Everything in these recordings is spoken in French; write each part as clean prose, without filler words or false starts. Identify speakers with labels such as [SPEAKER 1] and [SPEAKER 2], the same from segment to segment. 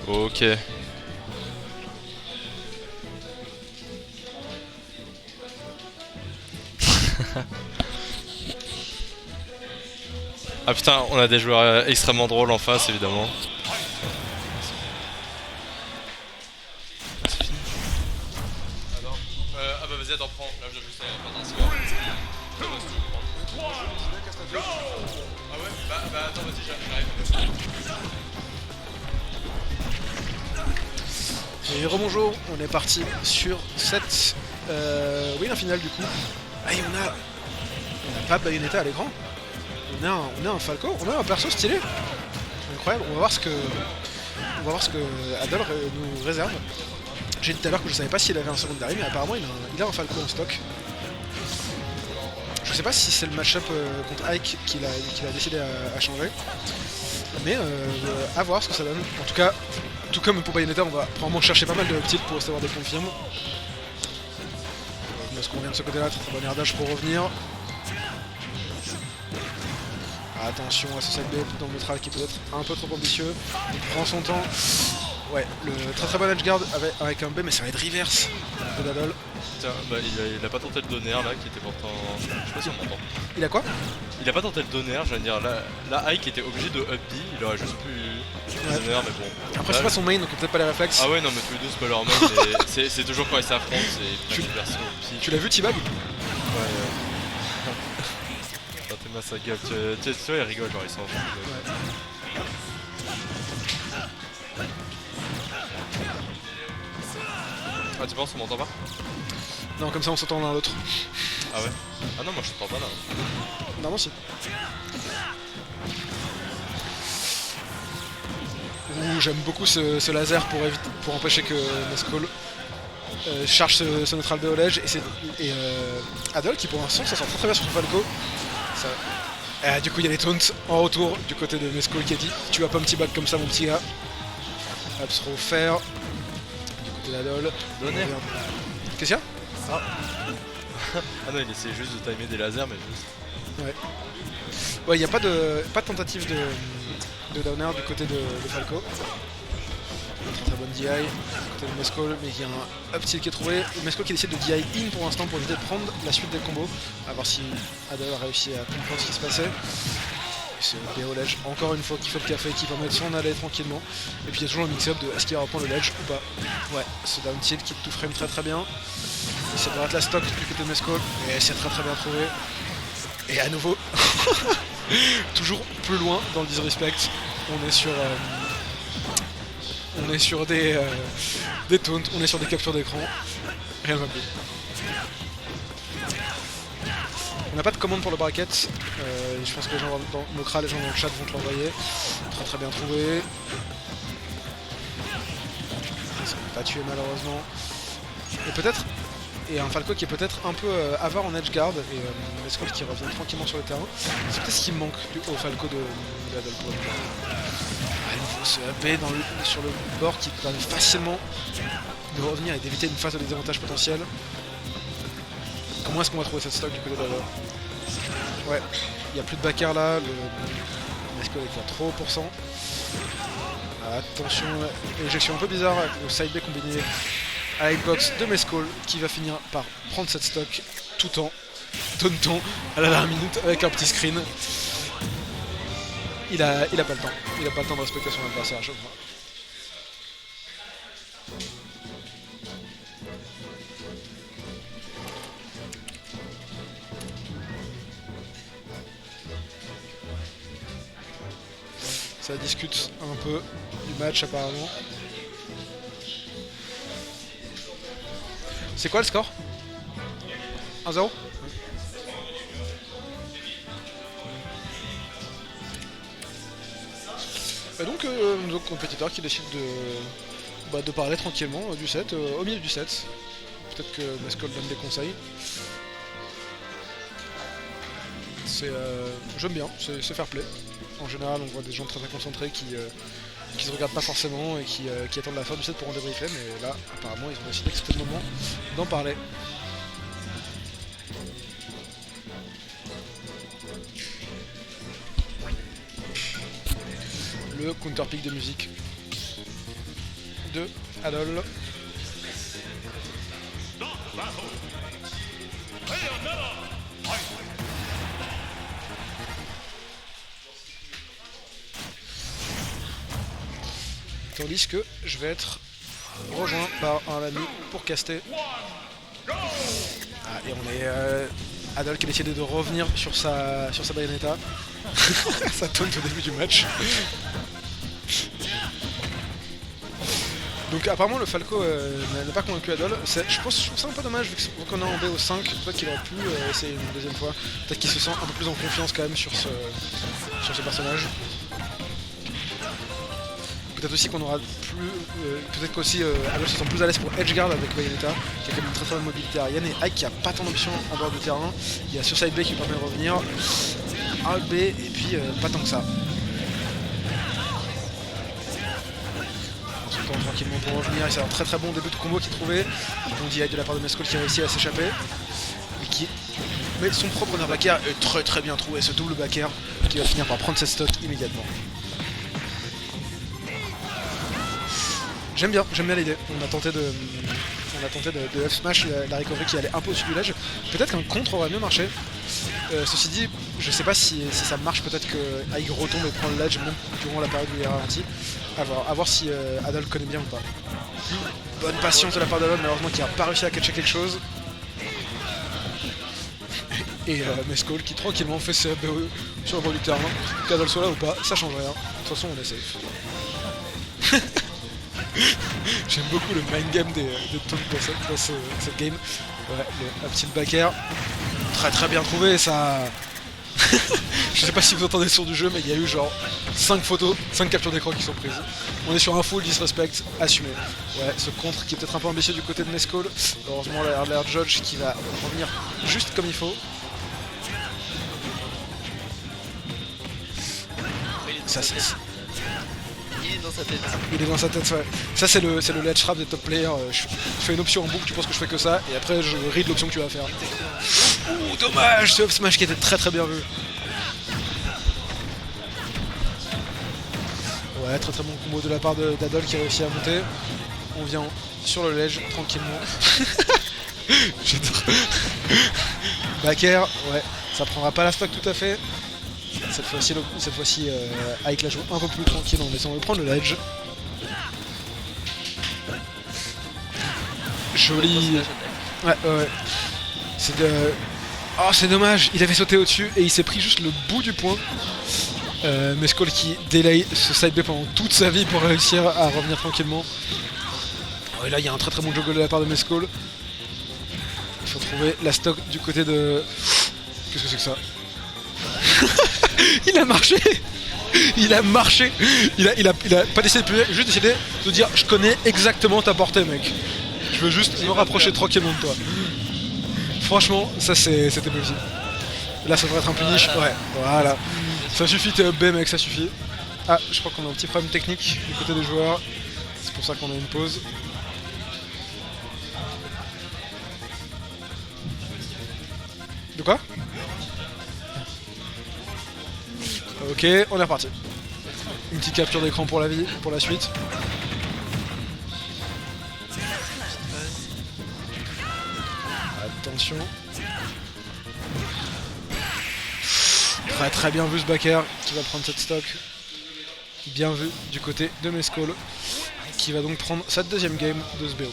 [SPEAKER 1] Ok. Ah putain, on a des joueurs extrêmement drôles en face évidemment. Ah bah vas-y, attends, prends. Là, je dois juste faire un score. Ah ouais, bah attends, vas-y, j'arrive.
[SPEAKER 2] Et rebonjour, on est parti sur cette win finale du coup. Ah, et on a pas Bayonetta à l'écran. On a un Falco, on a un perso stylé. Incroyable, on va voir ce que Adol nous réserve. J'ai dit tout à l'heure que je savais pas s'il avait un secondary, mais apparemment il a un Falco en stock. Je sais pas si c'est le match-up contre Ike qu'il a décidé à changer. Mais à voir ce que ça donne. En tout cas, tout comme pour Bayonetta, on va probablement chercher pas mal de titres pour savoir des confirmes. Est-ce qu'on vient de ce côté-là, très bon herdage pour revenir. Attention à ce side B dans le neutral qui peut être un peu trop ambitieux. Il prend son temps. Ouais, le très bon edge guard avec un B, mais ça va être reverse de Dadol.
[SPEAKER 1] Tiens, bah il a pas tenté le donner là qui était pourtant. Je sais pas si on m'entend.
[SPEAKER 2] Il a quoi?
[SPEAKER 1] Il a pas tenté le donner, je veux dire là Ike était obligé de up B, il aurait juste pu
[SPEAKER 2] Ouais.
[SPEAKER 1] donner, mais bon.
[SPEAKER 2] Après, c'est pas son main, donc peut-être pas les réflexes.
[SPEAKER 1] Ah ouais, non, mais tous les deux c'est pas leur main, c'est toujours quand ils s'affrontent, c'est une version au
[SPEAKER 2] Tu l'as vu, T-Bag?
[SPEAKER 1] Ouais, Quand t'es ma sa gueule, tu vois, ils rigolent, genre ils sont en train de... Ah, tu penses on m'entend pas?
[SPEAKER 2] Non, comme ça on s'entend l'un à l'autre.
[SPEAKER 1] Ah ouais? Ah non, moi je t'entends pas là.
[SPEAKER 2] Non, non, si. Ouh, j'aime beaucoup ce laser pour empêcher que Nescall charge ce neutral de Oledge. Et Adol qui pour l'instant ça sort très bien sur Falco. Ça... du coup il y a les taunts en retour du côté de Nescall qui a dit tu vas pas un petit back comme ça mon petit gars. Absro faire. Du côté d'Adol.
[SPEAKER 1] Donner.
[SPEAKER 2] Qu'est-ce qu'il y a?
[SPEAKER 1] Ah non, il essayait juste de timer des lasers, mais juste...
[SPEAKER 2] Ouais. Ouais, il n'y a pas de tentative de downer du côté de Falco. Très bonne DI du côté de Mescol, mais il y a un up tilt qui est trouvé. Mescol qui décide de DI in pour l'instant pour éviter de prendre la suite des combos. A voir si Adol a réussi à comprendre ce qui se passait. C'est BO ledge, encore une fois qui fait le café, qui va mettre son aller tranquillement. Et puis il y a toujours le mix-up de est-ce qu'il va reprendre le ledge ou pas. Ouais, ce down tilt qui tout frame très très bien. Et ça devrait être la stock du côté de Mescol, et c'est très bien trouvé. Et à nouveau, toujours plus loin dans le disrespect. On est sur des taunts, on est sur des captures d'écran. Rien de plus. On n'a pas de commande pour le bracket. Je pense que les gens dans Mokra, les gens dans le chat vont te l'envoyer. Très bien trouvé. Ça ne pas tué malheureusement. Et peut-être. Et un Falco qui est peut-être un peu avare en edge guard et Mescol qui revient tranquillement sur le terrain. C'est peut-être ce qui me manque au Falco de Adol. À nouveau ce AP sur le bord qui permet facilement de revenir et d'éviter une phase de désavantage potentiel. Comment est-ce qu'on va trouver cette stock du côté d'Adol? Ouais, il n'y a plus de backer là, le Mescol est à trop %. Attention, éjection un peu bizarre avec le side B combiné à la hitbox de Mescol qui va finir par prendre cette stock tout en tauntant à la dernière minute avec un petit screen. Il a pas le temps. Il a pas le temps de respecter son adversaire à chaque fois. Ça discute un peu du match apparemment. C'est quoi le score? 1-0. Et donc nos compétiteurs qui décident de parler tranquillement du set, au milieu du set. Peut-être que Mescol donne des conseils. J'aime bien, c'est fair play. En général on voit des gens très concentrés qui se regardent pas forcément et qui attendent la fin du set pour en débriefer, mais là apparemment ils ont décidé que c'était le moment d'en parler. Le counter pick de musique. de Adol. Tandis que je vais être rejoint par un ami pour caster. Ah, et on est Adol qui a décidé de revenir sur sa Bayonetta. Ça taunt au début du match. Donc apparemment le Falco n'a pas convaincu Adol. Je trouve ça un peu dommage vu qu'on est en BO5, peut-être qu'il aurait pu essayer une deuxième fois. Peut-être qu'il se sent un peu plus en confiance quand même sur ce personnage. Peut-être aussi qu'on aura plus. Peut-être qu'aussi Adol se sent plus à l'aise pour Edgeguard avec Bayonetta, qui a quand même une très très bonne mobilité aérienne, et Ike qui a pas tant d'options en dehors du terrain. Il y a Suicide B qui lui permet de revenir. Un B et puis pas tant que ça. On se tente tranquillement pour revenir, et c'est un très très bon début de combo qu'il trouvait. Bon DI de la part de Mescol qui a réussi à s'échapper. Et qui met son propre nerf back air est très très bien trouvé, ce double back air qui va finir par prendre cette stock immédiatement. J'aime bien l'idée. On a tenté de F-smash la recovery qui allait un peu au-dessus du ledge. Peut-être qu'un contre aurait mieux marché. Ceci dit, je sais pas si ça marche, peut-être que Ike retombe et prend le ledge même durant la période où il est ralenti. À voir si Adol connaît bien ou pas. Bonne patience de la part d'Adol, malheureusement qui a pas réussi à catcher quelque chose. Et Mescol qui tranquillement fait ses BE sur le bord du terrain. Qu'Adol soit là ou pas, ça change rien. De toute façon on est safe. J'aime beaucoup le mind game des Taunt dans cette game. Ouais, un petit back air. Très très bien trouvé, ça. Je sais pas si vous entendez le son du jeu, mais il y a eu genre 5 photos, 5 captures d'écran qui sont prises. On est sur un full disrespect assumé. Ouais, ce contre qui est peut-être un peu ambitieux du côté de Mescol. Heureusement, l'air Judge qui va revenir juste comme il faut. Ça, c'est.
[SPEAKER 3] Il est dans sa tête.
[SPEAKER 2] Il est dans sa tête, ouais. Ça, c'est le ledge trap des top players. Je fais une option en boucle, tu penses que je fais que ça, et après je read l'option que tu vas faire. Ouh, dommage, ce up smash qui était très très bien vu. Ouais, très très bon combo de la part d'Adol qui a réussi à monter. On vient sur le ledge tranquillement. J'adore. Back air, ouais, ça prendra pas la stock tout à fait. Cette fois-ci, Ike la joue un peu plus tranquille en laissant le prendre le ledge. Joli. Ouais. C'est de. Oh, c'est dommage, il avait sauté au-dessus et il s'est pris juste le bout du point. Mescol qui délay ce side B pendant toute sa vie pour réussir à revenir tranquillement. Oh, et là, il y a un très très bon juggle de la part de Mescol. Il faut trouver la stock du côté de. Qu'est-ce que c'est que ça? Il a marché. Il a marché. Il a pas décidé de punir, juste décidé de dire je connais exactement ta portée, mec. Je veux juste me rapprocher tranquillement de toi. Franchement, ça c'était magnifique. Là ça devrait être un punish. Ouais, voilà. Ça suffit, t'es up B, mec, ça suffit. Ah, je crois qu'on a un petit problème technique du côté des joueurs. C'est pour ça qu'on a une pause. De quoi? Ok, on est reparti. Une petite capture d'écran pour la suite. Attention. Très très bien vu ce back air qui va prendre cette stock. Bien vu du côté de Mescol qui va donc prendre sa deuxième game de ce BO.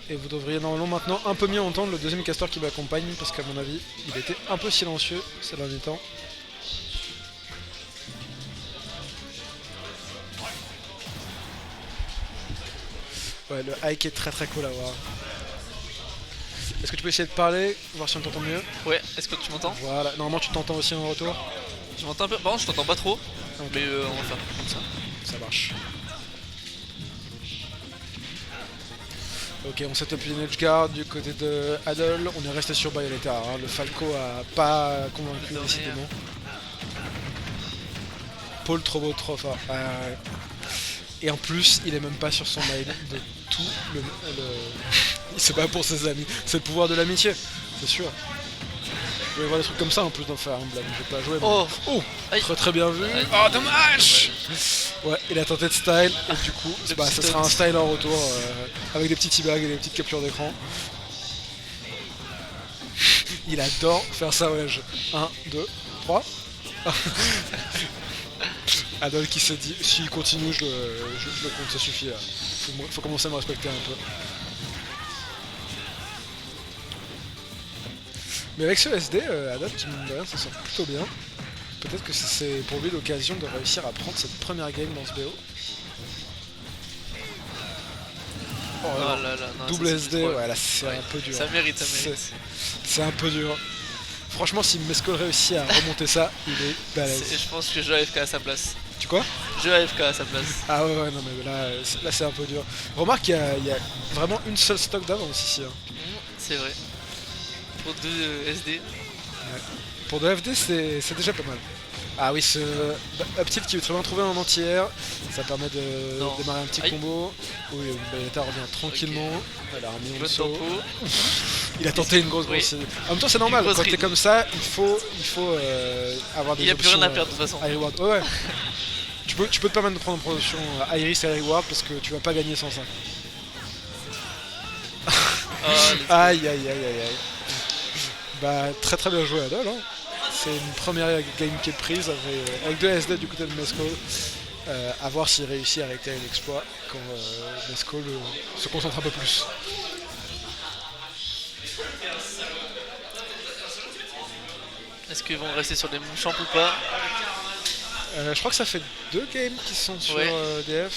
[SPEAKER 2] Et vous devriez normalement maintenant un peu mieux entendre le deuxième caster qui m'accompagne, parce qu'à mon avis, il était un peu silencieux ces derniers temps. Ouais, le hike est très très cool à voir. Est-ce que tu peux essayer de parler, voir si on t'entend mieux?
[SPEAKER 3] Ouais, est-ce que tu m'entends?
[SPEAKER 2] Voilà, normalement tu t'entends aussi en retour.
[SPEAKER 3] Tu m'entends un peu? Bon, je t'entends pas trop,
[SPEAKER 2] Okay.
[SPEAKER 3] mais on va faire comme ça.
[SPEAKER 2] Ça marche. Ok, on set up une edge guard du côté de Adol. On est resté sur Bayonetta. Hein. Le Falco a pas convaincu décidément. pôle trop beau, trop fort. Et en plus, il est même pas sur son mail de tout le... Il se bat pour ses amis. C'est le pouvoir de l'amitié, c'est sûr. Vous pouvez voir des trucs comme ça en plus dans Fire Emblem. Je vais pas jouer. Mais...
[SPEAKER 3] Oh,
[SPEAKER 2] Oh,
[SPEAKER 3] aïe.
[SPEAKER 2] très très bien vu.
[SPEAKER 3] Aïe.
[SPEAKER 2] Oh, dommage. Ouais, il a tenté de style et du coup,
[SPEAKER 3] Le
[SPEAKER 2] bah,
[SPEAKER 3] petit
[SPEAKER 2] ça sera un style en retour avec des petits teabags et des petites captures d'écran. Il adore faire ça, ouais. 1, 2, 3. Adol qui se dit, s'il continue, je le compte, ça suffit là. Faut commencer à me respecter un peu. Mais avec ce SD, Adol qui mine de rien s'en sort plutôt bien. Peut-être que c'est pour lui l'occasion de réussir à prendre cette première game dans ce BO. Oh,
[SPEAKER 3] Oh
[SPEAKER 2] là,
[SPEAKER 3] là là, non,
[SPEAKER 2] double
[SPEAKER 3] ça,
[SPEAKER 2] SD,
[SPEAKER 3] trop-
[SPEAKER 2] ouais, là c'est
[SPEAKER 3] Ouais.
[SPEAKER 2] un peu dur.
[SPEAKER 3] Ça mérite, ça mérite.
[SPEAKER 2] C'est un peu dur. Franchement, si Mesco réussit à remonter ça, il est balèze.
[SPEAKER 3] Je pense que je joue AFK à sa place.
[SPEAKER 2] Tu quoi?
[SPEAKER 3] Je joue AFK à sa place.
[SPEAKER 2] Ah ouais, non mais là c'est un peu dur. Remarque qu'il y a vraiment une seule stock d'avance ici. Hein.
[SPEAKER 3] C'est vrai. Pour 2 SD.
[SPEAKER 2] Pour de FD, c'est déjà pas mal. Ah oui, ce up tilt qui est très bien trouvé en entière, ça permet de
[SPEAKER 3] Non.
[SPEAKER 2] démarrer un petit
[SPEAKER 3] Aïe.
[SPEAKER 2] combo. Oui, Bayonetta revient tranquillement. Elle a remis un
[SPEAKER 3] Bonne
[SPEAKER 2] saut.
[SPEAKER 3] tempo.
[SPEAKER 2] Il a tenté une grosse
[SPEAKER 3] Oui.
[SPEAKER 2] grosse. En même temps, c'est normal,
[SPEAKER 3] Une grosse
[SPEAKER 2] quand t'es
[SPEAKER 3] ride.
[SPEAKER 2] comme ça, il faut avoir des
[SPEAKER 3] Il n'y a plus
[SPEAKER 2] options,
[SPEAKER 3] rien à perdre de toute façon.
[SPEAKER 2] high reward. Ouais, ouais. Tu peux te permettre de prendre une promotion Iris et Reward parce que tu vas pas gagner sans ça.
[SPEAKER 3] Ah,
[SPEAKER 2] Aïe aïe aïe aïe aïe. Bah très très bien joué Adol, hein. C'est une première game qui est prise avec 2 SD du côté de Mesco. À voir s'il réussit à arrêter l'exploit quand Mesco se concentre un peu plus.
[SPEAKER 3] Est-ce qu'ils vont rester sur les mêmes champs ou pas?
[SPEAKER 2] Je crois que ça fait 2 games qui sont sur
[SPEAKER 3] Ouais.
[SPEAKER 2] DF.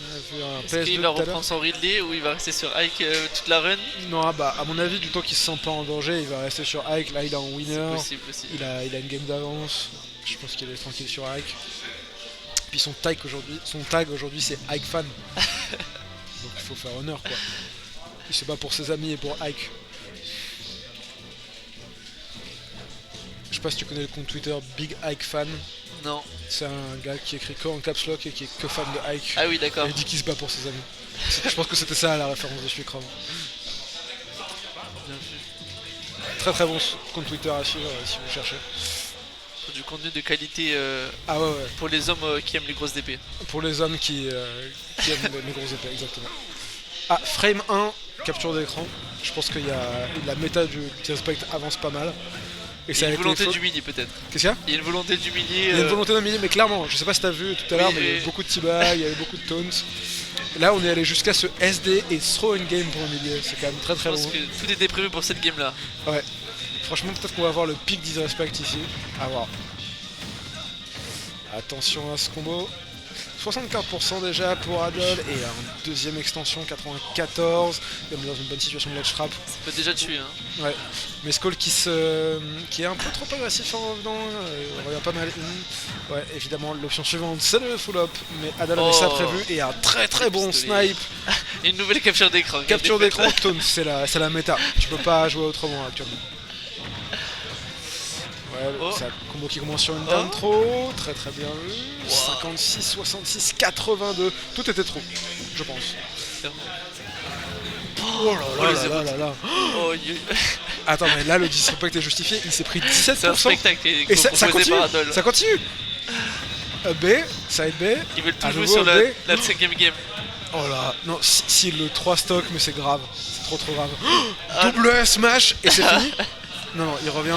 [SPEAKER 2] On a vu un
[SPEAKER 3] Est-ce
[SPEAKER 2] PS2
[SPEAKER 3] qu'il
[SPEAKER 2] tout
[SPEAKER 3] va
[SPEAKER 2] à l'heure.
[SPEAKER 3] reprendre son Ridley ou il va rester sur Ike toute la run?
[SPEAKER 2] Non, bah à mon avis, du temps qu'il se sent pas en danger, il va rester sur Ike. Là, il est en
[SPEAKER 3] C'est
[SPEAKER 2] winner.
[SPEAKER 3] possible aussi.
[SPEAKER 2] Il a une game d'avance. Je pense qu'il est tranquille sur Ike. Puis son tag aujourd'hui, c'est Ike fan. Donc il faut faire honneur quoi. Il se bat pour ses amis et pour Ike. Je sais pas si tu connais le compte Twitter Big Ike fan.
[SPEAKER 3] Non.
[SPEAKER 2] C'est un gars qui écrit que en caps lock et qui est que fan de Ike.
[SPEAKER 3] Ah oui,
[SPEAKER 2] Et
[SPEAKER 3] d'accord.
[SPEAKER 2] il dit qu'il se bat pour ses amis. Je pense que c'était ça la référence de Suicre avant.
[SPEAKER 3] Bien vu.
[SPEAKER 2] Très très bon compte Twitter à suivre si vous cherchez.
[SPEAKER 3] Pour du contenu de qualité
[SPEAKER 2] Ah ouais ouais.
[SPEAKER 3] pour les hommes qui aiment les grosses DP.
[SPEAKER 2] Pour les hommes qui aiment les grosses épées, exactement. Ah, frame 1, capture d'écran. Je pense qu'il y a la méta du T-Respect avance pas mal. Et
[SPEAKER 3] Il y
[SPEAKER 2] ça
[SPEAKER 3] a
[SPEAKER 2] a
[SPEAKER 3] une
[SPEAKER 2] été
[SPEAKER 3] volonté
[SPEAKER 2] faux-
[SPEAKER 3] d'humilier peut-être.
[SPEAKER 2] Qu'est-ce qu'il y a?
[SPEAKER 3] Il y a une volonté d'humilier.
[SPEAKER 2] Il y a une volonté d'humilier, mais clairement, je sais pas si t'as vu tout à l'heure,
[SPEAKER 3] Oui,
[SPEAKER 2] mais il y a eu
[SPEAKER 3] oui.
[SPEAKER 2] beaucoup de T-Bag, il y avait beaucoup de taunts. Là, on est allé jusqu'à ce SD et throw in game pour humilier. C'est quand même très
[SPEAKER 3] Je
[SPEAKER 2] très
[SPEAKER 3] pense
[SPEAKER 2] bon.
[SPEAKER 3] que tout était prévu pour cette game là.
[SPEAKER 2] Ouais. Franchement, peut-être qu'on va voir le pic Disrespect ici. À voir. Attention à ce combo. 75% déjà pour Adol et une deuxième extension 94. Il est dans une bonne situation de ledge trap.
[SPEAKER 3] Ça peut déjà tuer. Hein.
[SPEAKER 2] Ouais. Mais Skull qui est un peu trop agressif en revenant. Il revient pas mal in. Ouais, évidemment, l'option suivante c'est le full up. Mais Adol avait ça
[SPEAKER 3] Oh.
[SPEAKER 2] prévu et un très très bon
[SPEAKER 3] Pistolet.
[SPEAKER 2] snipe.
[SPEAKER 3] Et une nouvelle capture d'écran.
[SPEAKER 2] Capture
[SPEAKER 3] Regardez,
[SPEAKER 2] d'écran, taunt, c'est la méta. Tu peux pas jouer autrement actuellement. Ouais,
[SPEAKER 3] Oh.
[SPEAKER 2] c'est un combo qui commence sur une
[SPEAKER 3] Oh.
[SPEAKER 2] down throw, très très bien vu.
[SPEAKER 3] Wow.
[SPEAKER 2] 56, 66, 82, tout était trop, je pense.
[SPEAKER 3] Clairement.
[SPEAKER 2] Oh
[SPEAKER 3] Oh,
[SPEAKER 2] là
[SPEAKER 3] les
[SPEAKER 2] là là là là.
[SPEAKER 3] Oh,
[SPEAKER 2] Attends, mais là le disrespect est justifié, il s'est pris 17%.
[SPEAKER 3] c'est un spectacle qui est
[SPEAKER 2] Et ça
[SPEAKER 3] proposé
[SPEAKER 2] continue,
[SPEAKER 3] par Adol.
[SPEAKER 2] ça continue. B, side B.
[SPEAKER 3] Ils veulent tout
[SPEAKER 2] à
[SPEAKER 3] jouer
[SPEAKER 2] nouveau
[SPEAKER 3] sur
[SPEAKER 2] B.
[SPEAKER 3] la 5ème game.
[SPEAKER 2] Oh là, non, si le 3 stock, mais c'est grave, c'est trop grave.
[SPEAKER 3] Ah.
[SPEAKER 2] Double smash et c'est fini. Non, non, il revient.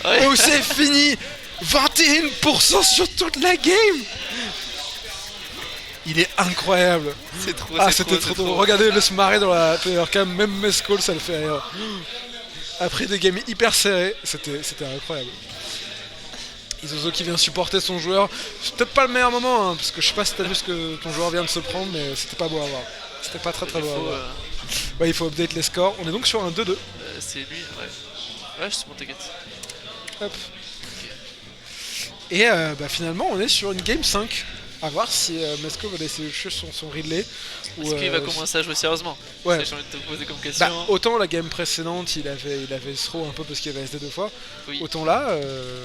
[SPEAKER 3] Ouais.
[SPEAKER 2] Oh, c'est fini. 21% sur toute la game. Il est incroyable.
[SPEAKER 3] C'est trop.
[SPEAKER 2] Ah,
[SPEAKER 3] c'est
[SPEAKER 2] c'était trop drôle. Regardez le se marrer dans la player cam, même Mescall, ça le fait rire. Après des games hyper serrés, c'était incroyable. Izozo qui vient supporter son joueur. C'est peut-être pas le meilleur moment, hein, parce que je sais pas si t'as vu ce que ton joueur vient de se prendre, mais c'était pas beau à voir. C'était pas très beau à voir. Ouais, il faut update les scores. On est donc sur un 2-2.
[SPEAKER 3] C'est lui, ouais. Ouais, je suis bon, t'inquiète.
[SPEAKER 2] Hop. Et bah, finalement, on est sur une game 5. À voir si Mesco va laisser jouer son Ridley.
[SPEAKER 3] Est-ce qu'il va commencer à jouer sérieusement?
[SPEAKER 2] Ouais.
[SPEAKER 3] C'est ce que j'ai envie de te poser comme question.
[SPEAKER 2] Bah, autant la game précédente il avait ce throw un peu parce qu'il avait SD 2 fois,
[SPEAKER 3] Oui.
[SPEAKER 2] autant là,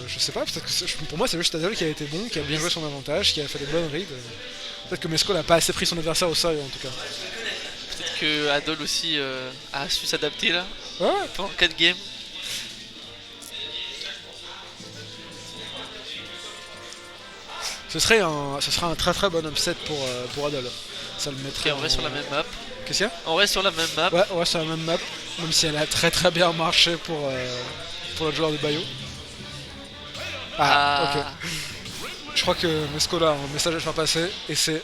[SPEAKER 2] je sais pas, peut-être que pour moi c'est juste Adol qui a été bon, qui a bien joué son avantage, qui a fait des bonnes reads. Peut-être que Mesco n'a pas assez pris son adversaire au sérieux en tout cas.
[SPEAKER 3] Peut-être que Adol aussi a su s'adapter là
[SPEAKER 2] Ouais,
[SPEAKER 3] pendant 4 games.
[SPEAKER 2] ce serait un très très bon upset pour Adol. Ça le mettrait
[SPEAKER 3] Ok, on reste sur la même map.
[SPEAKER 2] Qu'est-ce qu'il y
[SPEAKER 3] On reste sur la même map.
[SPEAKER 2] a Ouais, on reste sur la même map, même si elle a très très bien marché pour le joueur de Bayo. Ah, ok. Je crois que Mesco là a un message à faire passer et c'est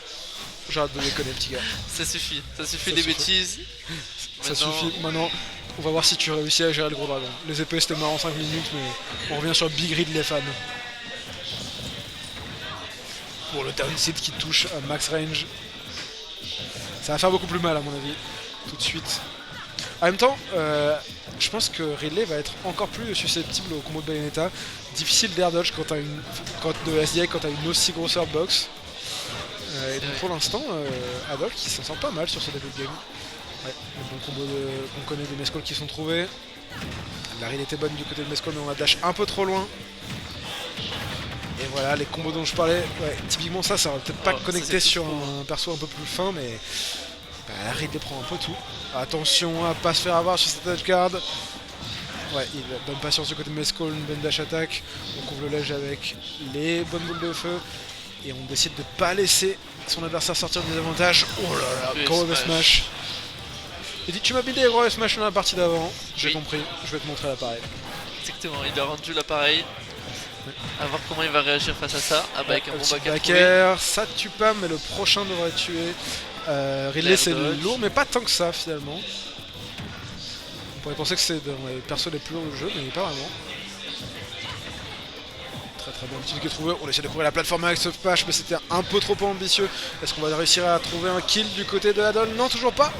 [SPEAKER 2] j'arrête de déconner petit gars.
[SPEAKER 3] Ça suffit des
[SPEAKER 2] suffit.
[SPEAKER 3] bêtises.
[SPEAKER 2] Ça
[SPEAKER 3] Maintenant-
[SPEAKER 2] suffit, maintenant on va voir si tu réussis à gérer le gros dragon. Les épées c'était marrant 5 minutes mais on revient sur Big Read les fans. Bon le turn seed qui touche à max range. Ça va faire beaucoup plus mal à mon avis, tout de suite. En même temps, je pense que Ridley va être encore plus susceptible au combo de Bayonetta. Difficile d'air dodge quand de SDI quand t'as une aussi grosse box. Et donc
[SPEAKER 3] Ouais.
[SPEAKER 2] pour l'instant, Adol qui s'en sort pas mal sur ce début de game. Ouais, le bon combo qu'on connaît des Mescol qui sont trouvés. La read était bonne du côté de Mescol mais on la dash un peu trop loin. Et voilà, les combos dont je parlais, ouais, typiquement ça aurait peut-être pas
[SPEAKER 3] Oh, ça,
[SPEAKER 2] connecté
[SPEAKER 3] c'est
[SPEAKER 2] sur
[SPEAKER 3] trop,
[SPEAKER 2] un perso un peu plus fin, mais bah, la read les prend un peu tout. Attention à pas se faire avoir sur cette edge guard. Ouais, il donne patience du côté de Mescol, une bonne dash attack. On couvre le ledge avec les bonnes boules de feu. Et on décide de pas laisser son adversaire sortir des avantages. Oh là là,
[SPEAKER 3] Le
[SPEAKER 2] gros
[SPEAKER 3] smash.
[SPEAKER 2] smash. Il dit tu m'as buildé gros smash dans la partie d'avant. J'ai
[SPEAKER 3] Oui.
[SPEAKER 2] compris, je vais te montrer l'appareil.
[SPEAKER 3] Exactement, il a rendu l'appareil. À voir comment il va réagir face à ça. Ah bah avec un bon
[SPEAKER 2] petit
[SPEAKER 3] back à trouver.
[SPEAKER 2] backer, ça tue pas mais le prochain devrait tuer. Ridley
[SPEAKER 3] L'air
[SPEAKER 2] c'est
[SPEAKER 3] dodge.
[SPEAKER 2] lourd mais pas tant que ça finalement. On pourrait penser que c'est dans les persos les plus lourds du jeu mais pas vraiment. Très très bien, petit qui est trouvé. On essaie de couvrir la plateforme avec ce patch mais c'était un peu trop ambitieux. Est-ce qu'on va réussir à trouver un kill du côté de Adol? Non, toujours pas.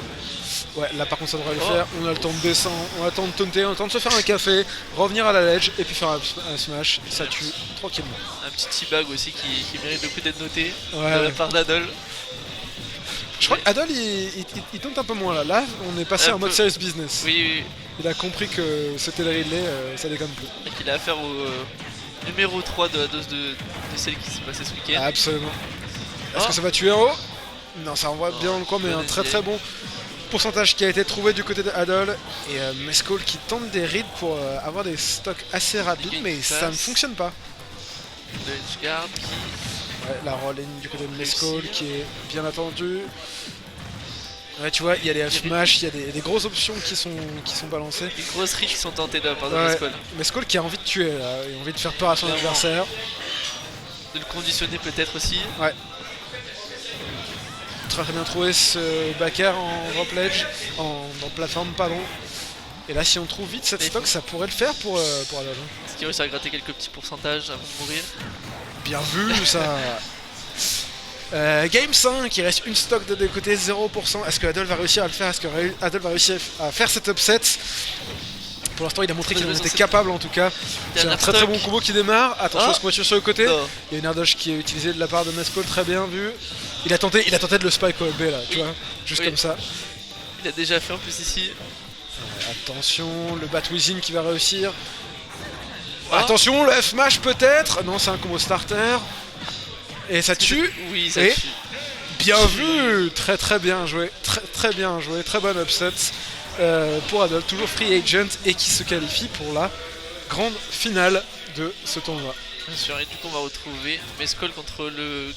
[SPEAKER 2] Ouais, là par contre ça devrait le
[SPEAKER 3] Oh.
[SPEAKER 2] faire. On a le temps de descendre, on a le temps de taunter, on a le temps de se faire un café, revenir à la ledge et puis faire un smash. Ça tue tranquillement.
[SPEAKER 3] Un petit T-bag aussi qui mérite le coup d'être noté
[SPEAKER 2] Ouais,
[SPEAKER 3] de la
[SPEAKER 2] ouais.
[SPEAKER 3] part d'Adol.
[SPEAKER 2] Je crois qu'Adol il tente un peu moins là. Là on est passé
[SPEAKER 3] Un
[SPEAKER 2] en mode
[SPEAKER 3] peu.
[SPEAKER 2] serious business.
[SPEAKER 3] Oui,
[SPEAKER 2] Il a compris que c'était le Ridley, ça déconne plus.
[SPEAKER 3] et qu'il a affaire au numéro 3 de la dose de celle qui s'est passée ce week-end.
[SPEAKER 2] Absolument. Est-ce
[SPEAKER 3] Oh.
[SPEAKER 2] que ça va tuer Hero? Non, ça envoie bien dans le coin mais
[SPEAKER 3] bon
[SPEAKER 2] un très
[SPEAKER 3] essai.
[SPEAKER 2] très bon pourcentage qui a été trouvé du côté de Adol. Et Mescol qui tente des reads pour avoir des stocks assez rapides
[SPEAKER 3] Qui
[SPEAKER 2] mais ça ne
[SPEAKER 3] passe.
[SPEAKER 2] fonctionne pas.
[SPEAKER 3] Le edgeguard qui
[SPEAKER 2] Ouais, la roll-in du côté de Mescol
[SPEAKER 3] Réussi.
[SPEAKER 2] qui est bien attendue. Ouais, tu vois, il y a des smash, il y a des grosses options qui sont balancées.
[SPEAKER 3] les grosses reads qui sont tentées de la part de
[SPEAKER 2] Ouais.
[SPEAKER 3] Mescol.
[SPEAKER 2] Mescol qui a envie de tuer, là, il a envie de faire peur à son
[SPEAKER 3] Clairement.
[SPEAKER 2] adversaire.
[SPEAKER 3] De le conditionner peut-être aussi.
[SPEAKER 2] Très très bien trouvé ce backer en drop ledge, en plateforme, pardon. Et là, si on trouve vite cette
[SPEAKER 3] Mais
[SPEAKER 2] stock, ça pourrait le faire pour Adol.
[SPEAKER 3] Est-ce qu'il réussit à gratter quelques petits pourcentages avant de mourir?
[SPEAKER 2] Bien vu, ça. Game 5, il reste une stock de côté 0%. Est-ce que Adol va réussir à le faire? Est-ce que Adol va réussir à faire cet upset? Pour l'instant, il a montré qu'il en était capable en tout cas. C'est un
[SPEAKER 3] Dernière
[SPEAKER 2] très très
[SPEAKER 3] stock.
[SPEAKER 2] bon combo qui démarre. Attention
[SPEAKER 3] Ah.
[SPEAKER 2] à ce voiture sur le côté.
[SPEAKER 3] Non.
[SPEAKER 2] Il y a une air dodge qui est utilisée de la part de Mescol, très bien vu. Il a tenté de le spike au B là, tu
[SPEAKER 3] Oui.
[SPEAKER 2] vois, juste
[SPEAKER 3] Oui.
[SPEAKER 2] comme ça.
[SPEAKER 3] Il a déjà fait en plus ici.
[SPEAKER 2] Attention, le bat within qui va réussir.
[SPEAKER 3] Ah.
[SPEAKER 2] Attention, le F-Smash peut-être. Non, c'est un combo starter. Et ça tue.
[SPEAKER 3] Oui, ça
[SPEAKER 2] Et-
[SPEAKER 3] tue.
[SPEAKER 2] Bien vu, très très bien joué, très bien joué, très bon upset pour Adol, toujours free agent et qui se qualifie pour la grande finale de ce tournoi.
[SPEAKER 3] Bien sûr, et du coup on va retrouver Mescol contre le